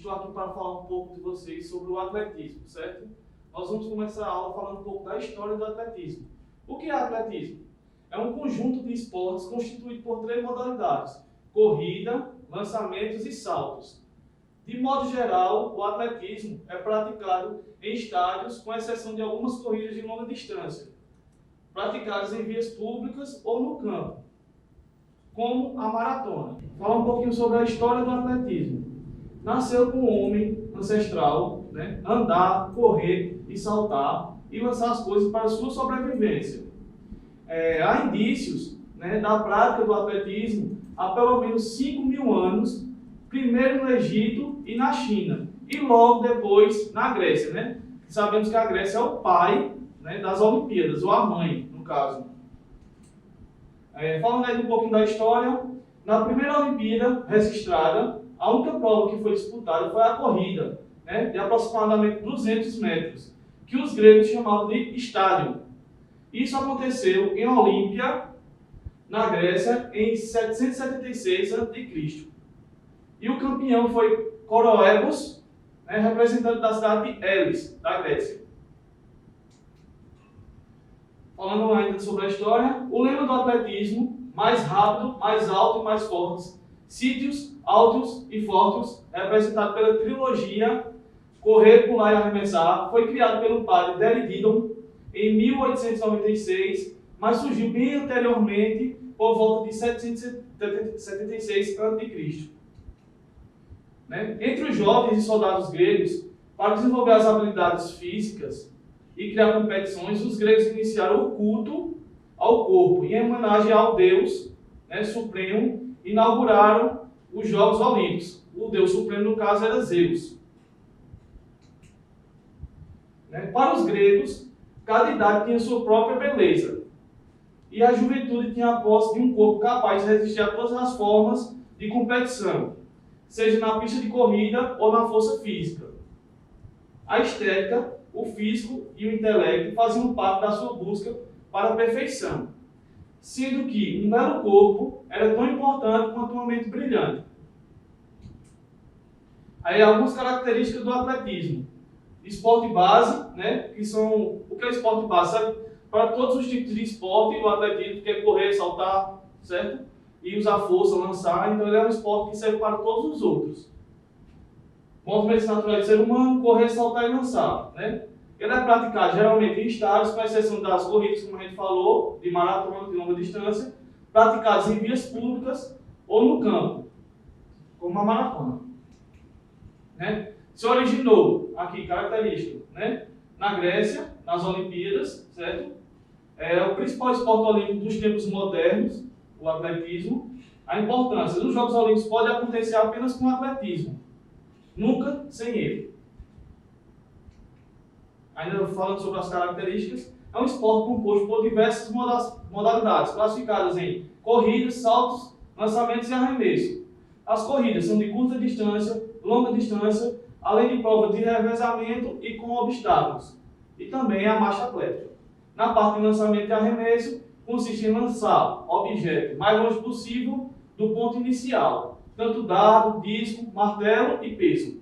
estou aqui para falar um pouco de vocês sobre o atletismo, certo? Nós vamos começar a aula falando um pouco da história do atletismo. O que é atletismo? É um conjunto de esportes constituído por 3 modalidades: corrida, lançamentos e saltos. De modo geral, o atletismo é praticado em estádios, com exceção de algumas corridas de longa distância, praticadas em vias públicas ou no campo, como a maratona. Falar um pouquinho sobre a história do atletismo. Nasceu com o homem ancestral, andar, correr e saltar e lançar as coisas para a sua sobrevivência. Há indícios da prática do atletismo há pelo menos 5.000 anos, primeiro no Egito e na China, e logo depois na Grécia. Sabemos que a Grécia é o pai das Olimpíadas, ou a mãe, no caso. Falando aí um pouquinho da história, na primeira Olimpíada registrada, a única prova que foi disputada foi a corrida, de aproximadamente 200 metros, que os gregos chamavam de estádio. Isso aconteceu em Olímpia, na Grécia, em 776 a.C. E o campeão foi Coroebus, representante da cidade de Elis, da Grécia. Falando ainda sobre a história, o lema do atletismo: mais rápido, mais alto e mais fortes, sítios, altos e fortes, representado pela trilogia Correr, Pular e Arremessar, foi criado pelo padre Derididon em 1896, mas surgiu bem anteriormente, por volta de 776 a.C. Entre os jovens e soldados gregos, para desenvolver as habilidades físicas e criar competições, os gregos iniciaram o culto ao corpo. Em homenagem ao Deus Supremo, inauguraram os Jogos Olímpicos. O Deus Supremo, no caso, era Zeus. Para os gregos, cada idade tinha sua própria beleza. E a juventude tinha a posse de um corpo capaz de resistir a todas as formas de competição, seja na pista de corrida ou na força física. A estética, o físico e o intelecto faziam parte da sua busca para a perfeição, sendo que um belo corpo era tão importante quanto uma mente brilhante. Aí algumas características do atletismo. Esporte base, que são... O que é esporte base? Para todos os tipos de esporte, o atletismo quer correr, saltar, certo? E usar força, lançar, então ele é um esporte que serve para todos os outros. Movimentos naturais do ser humano: correr, saltar e lançar. Ele é praticado geralmente em estádios, com exceção das corridas, como a gente falou, de maratona, de longa distância, praticados em vias públicas ou no campo, como a maratona. Se originou, aqui, característico, na Grécia, nas Olimpíadas, certo? É o principal esporte olímpico dos tempos modernos, o atletismo. A importância dos Jogos Olímpicos pode acontecer apenas com o atletismo, nunca sem ele. Ainda falando sobre as características, é um esporte composto por diversas modalidades, classificadas em corridas, saltos, lançamentos e arremesso. As corridas são de curta distância, longa distância, além de provas de revezamento e com obstáculos, e também a marcha atlética. Na parte de lançamento e arremesso, consiste em lançar objeto mais longe possível do ponto inicial, tanto dardo, disco, martelo e peso.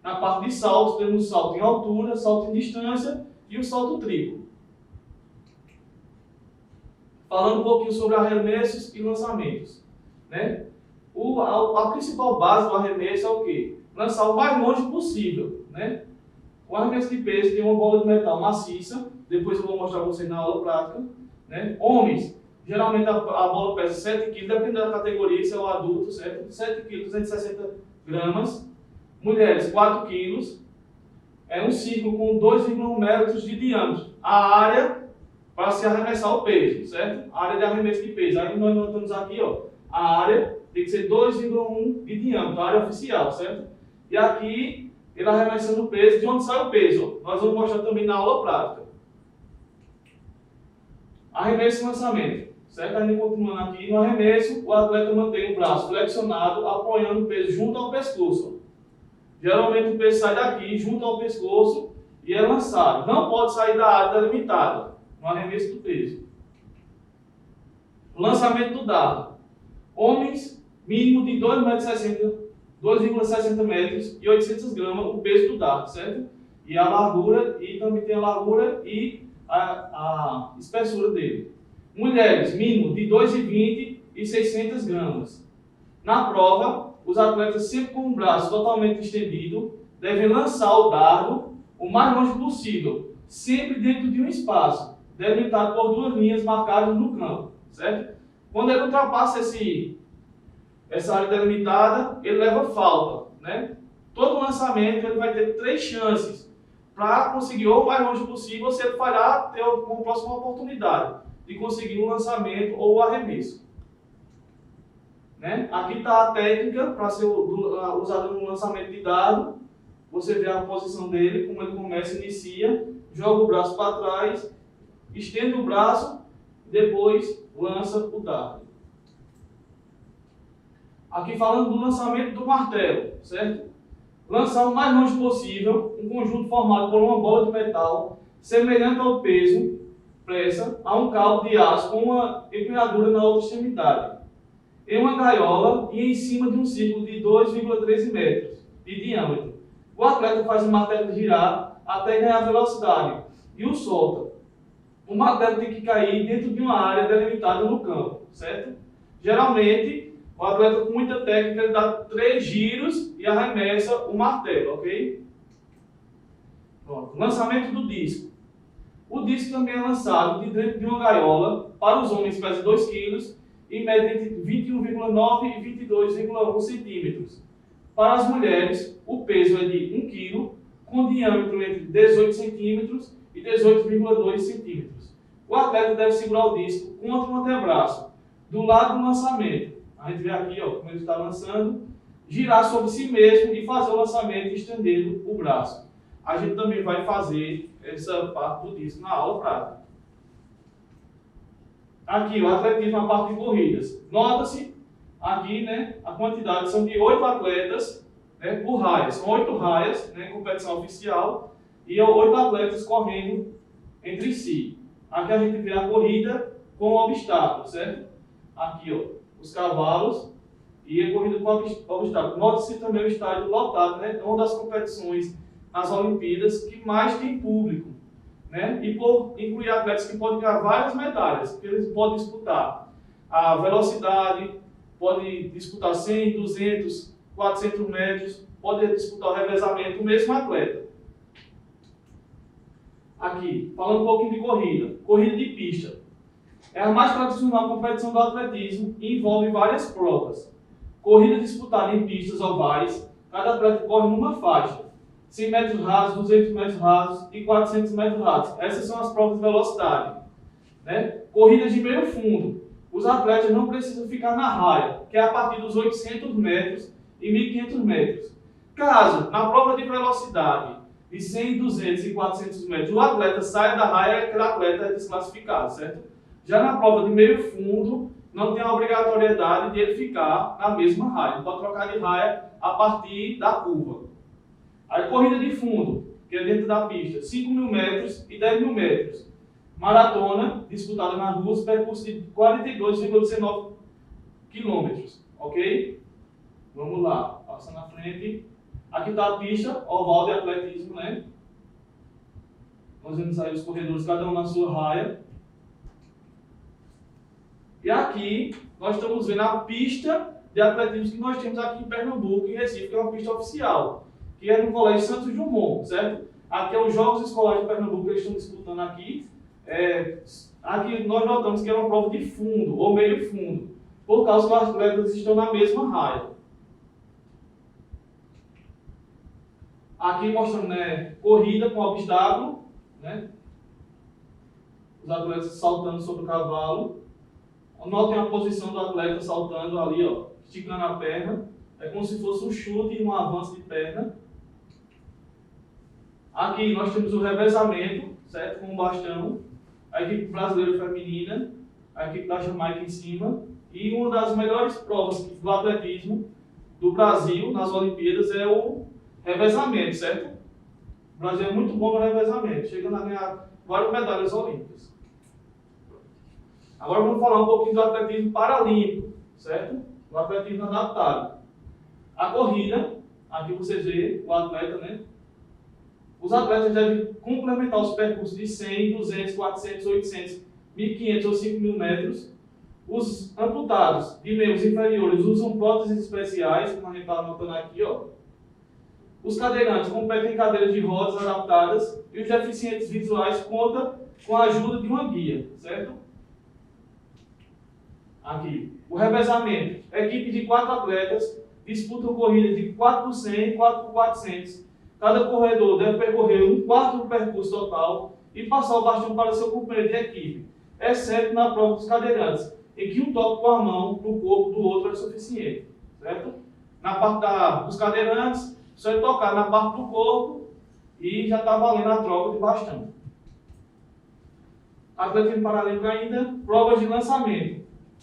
Na parte de saltos, temos o salto em altura, salto em distância e o salto triplo. Falando um pouquinho sobre arremessos e lançamentos. A principal base do arremesso é o quê? Lançar o mais longe possível. O arremesso de peso tem uma bola de metal maciça, depois eu vou mostrar para vocês na aula prática. Homens, geralmente a bola pesa 7 kg, dependendo da categoria, se é o adulto, certo? 7 kg, 260 gramas. Mulheres, 4 kg. É um círculo com 2,1 metros de diâmetro. A área para se arremessar o peso, certo? A área de arremesso de peso. Aí nós notamos aqui, a área tem que ser 2,1 de diâmetro, a área oficial, certo? E aqui, ele arremessando o peso, de onde sai o peso? Nós vamos mostrar também na aula prática. Arremesso e lançamento, certo? A gente continuando aqui, no arremesso, o atleta mantém o braço flexionado, apoiando o peso junto ao pescoço. Geralmente o peso sai daqui, junto ao pescoço, e é lançado. Não pode sair da área delimitada, no arremesso do peso. Lançamento do dardo. Homens, mínimo de 2,60 m 2,60 metros e 800 gramas o peso do dardo, certo? E a largura, e também tem a largura e a espessura dele. Mulheres, mínimo de 2,20 e 600 gramas. Na prova, os atletas sempre com o braço totalmente estendido devem lançar o dardo o mais longe possível, sempre dentro de um espaço, delimitado por 2 linhas marcadas no campo, certo? Quando ele ultrapassa essa área delimitada, ele leva falta, né? Todo lançamento ele vai ter 3 chances para conseguir ou o mais longe possível. Se ele falhar, ter uma próxima oportunidade de conseguir um lançamento ou o arremesso. Né? Aqui está a técnica para ser usada no lançamento de dardo. Você vê a posição dele, como ele começa, inicia, joga o braço para trás, estende o braço, depois lança o dardo. Aqui falando do lançamento do martelo, certo? Lançar o mais longe possível um conjunto formado por uma bola de metal semelhante ao peso, pressa, a um cabo de aço com uma empunhadura na outra extremidade, em uma gaiola e em cima de um círculo de 2,13 metros de diâmetro. O atleta faz o martelo girar até ganhar velocidade e o solta. O martelo tem que cair dentro de uma área delimitada no campo, certo? Geralmente, o atleta com muita técnica ele dá 3 giros e arremessa o martelo, ok? Pronto. Lançamento do disco. O disco também é lançado de dentro de uma gaiola. Para os homens pesa 2 kg e mede entre 21,9 e 22,1 centímetros. Para as mulheres, o peso é de 1 kg, com diâmetro entre 18 centímetros e 18,2 centímetros. O atleta deve segurar o disco contra o antebraço, do lado do lançamento. A gente vê aqui como ele está lançando, girar sobre si mesmo e fazer o lançamento estendendo o braço. A gente também vai fazer essa parte do disco na aula prática. Aqui, o atletismo na parte de corridas. Nota-se aqui, né, a quantidade são de 8 atletas, né, por raias. São 8 raias, né, competição oficial, e 8 atletas correndo entre si. Aqui a gente vê a corrida com obstáculo, certo? Aqui, os cavalos e a corrida com obstáculo. Note-se também o estádio lotado, né? É uma das competições nas Olimpíadas que mais tem público, né? E por incluir atletas que podem ganhar várias medalhas, que eles podem disputar a velocidade, podem disputar 100, 200, 400 metros, podem disputar o revezamento, o mesmo atleta. Aqui, falando um pouquinho de corrida. Corrida de pista. É a mais tradicional competição do atletismo e envolve várias provas. Corrida disputada em pistas ovais, cada atleta corre numa faixa. 100 metros rasos, 200 metros rasos e 400 metros rasos. Essas são as provas de velocidade. Né? Corridas de meio fundo. Os atletas não precisam ficar na raia, que é a partir dos 800 metros e 1.500 metros. Caso, na prova de velocidade, de 100, 200 e 400 metros, o atleta sai da raia, aquele atleta é desclassificado, certo? Já na prova de meio fundo, não tem a obrigatoriedade de ele ficar na mesma raia. Ele pode trocar de raia a partir da curva. A corrida de fundo, que é dentro da pista, 5.000 metros e 10.000 metros. Maratona, disputada nas ruas, percurso de 42,19 quilômetros. Ok? Vamos lá, passa na frente. Aqui está a pista, oval de atletismo, né? Nós vemos aí os corredores, cada um na sua raia. E aqui, nós estamos vendo a pista de atletismo que nós temos aqui em Pernambuco, em Recife, que é uma pista oficial, que é no Colégio Santos Dumont, certo? Aqui é os Jogos Escolares de Pernambuco que eles estão disputando aqui. Aqui nós notamos que é uma prova de fundo, ou meio fundo, por causa que os atletas estão na mesma raia. Aqui mostrando, né, corrida com obstáculo, né? Os atletas saltando sobre o cavalo. Notem a posição do atleta saltando ali, esticando a perna. É como se fosse um chute e um avanço de perna. Aqui nós temos o revezamento, certo? Com o bastão. A equipe brasileira feminina, a equipe da Jamaica em cima. E uma das melhores provas do atletismo do Brasil nas Olimpíadas é o revezamento, certo? O Brasil é muito bom no revezamento, chegando a ganhar várias medalhas olímpicas. Agora vamos falar um pouquinho do atletismo paralímpico, certo? O atletismo adaptado. A corrida, aqui você vê o atleta, né? Os atletas devem complementar os percursos de 100, 200, 400, 800, 1.500 ou 5.000 metros. Os amputados de membros inferiores usam próteses especiais, como a gente está anotando aqui, ó. Os cadeirantes competem em cadeiras de rodas adaptadas e os deficientes visuais contam com a ajuda de uma guia, certo? Aqui, o revezamento. Equipe de 4 atletas disputam corridas de 4 por 100 e 4 por 400. Cada corredor deve percorrer 1/4 do percurso total e passar o bastão para seu companheiro de equipe, exceto na prova dos cadeirantes, em que um toque com a mão no corpo do outro é suficiente, certo? Na parte dos cadeirantes, só é tocar na parte do corpo e já está valendo a troca de bastão. Atletismo paralímpico ainda, provas de lançamento.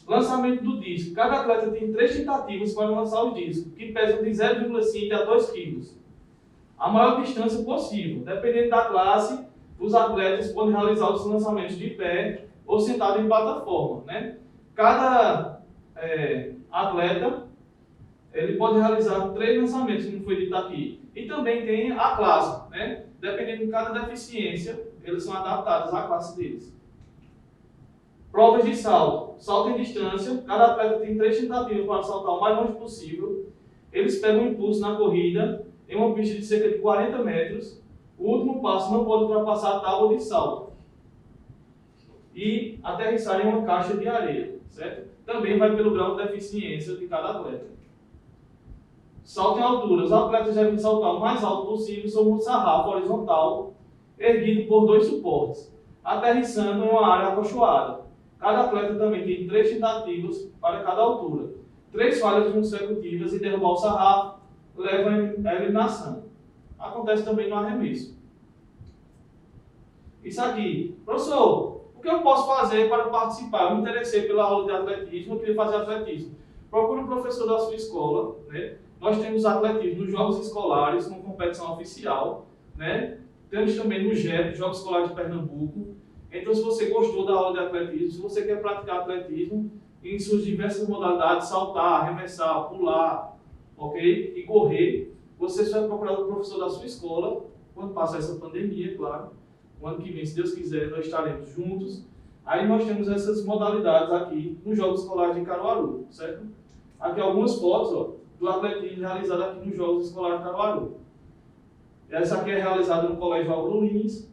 Lançamento do disco. Cada atleta tem 3 tentativas para lançar o disco, que pesam de 0,5 a 2 kg. A maior distância possível. Dependendo da classe, os atletas podem realizar os lançamentos de pé ou sentado em plataforma, né? Cada atleta ele pode realizar 3 lançamentos, como foi dito aqui. E também tem a classe, né? Dependendo de cada deficiência, eles são adaptados à classe deles. Provas de salto. Salto em distância. Cada atleta tem 3 tentativas para saltar o mais longe possível. Eles pegam um impulso na corrida em uma pista de cerca de 40 metros. O último passo não pode ultrapassar a tábua de salto. E aterrissar em uma caixa de areia, certo? Também vai pelo grau de deficiência de cada atleta. Salto em altura. Os atletas devem saltar o mais alto possível sobre um sarrafo horizontal, erguido por 2 suportes, aterrissando em uma área acolchoada. Cada atleta também tem 3 tentativas para cada altura. 3 falhas consecutivas e derrubar o sarrafo leva à eliminação. Acontece também no arremesso. Isso aqui. Professor, o que eu posso fazer para participar? Eu me interessei pela aula de atletismo, eu queria fazer atletismo. Procure um professor da sua escola, né? Nós temos atletismo nos jogos escolares, com competição oficial, né? Temos também no GEP, Jogos Escolares de Pernambuco. Então, se você gostou da aula de atletismo, se você quer praticar atletismo em suas diversas modalidades, saltar, arremessar, pular, ok? E correr, você só vai procurar o professor da sua escola, quando passar essa pandemia, claro. O ano que vem, se Deus quiser, nós estaremos juntos. Aí nós temos essas modalidades aqui nos Jogos Escolares de Caruaru, certo? Aqui algumas fotos, ó, do atletismo realizado aqui nos Jogos Escolares de Caruaru. Essa aqui é realizada no Colégio Álvaro Lins.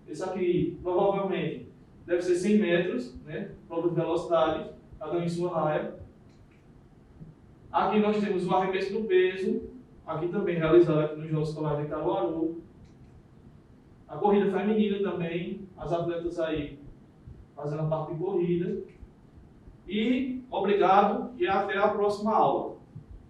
Esse aqui, provavelmente, deve ser 100 metros, né? Prova de velocidade, cada um em sua raia. Aqui nós temos o arremesso do peso, aqui também realizado aqui nos Jogos Escolares de Caruaru. A corrida feminina também, as atletas aí fazendo a parte de corrida. E obrigado e até a próxima aula.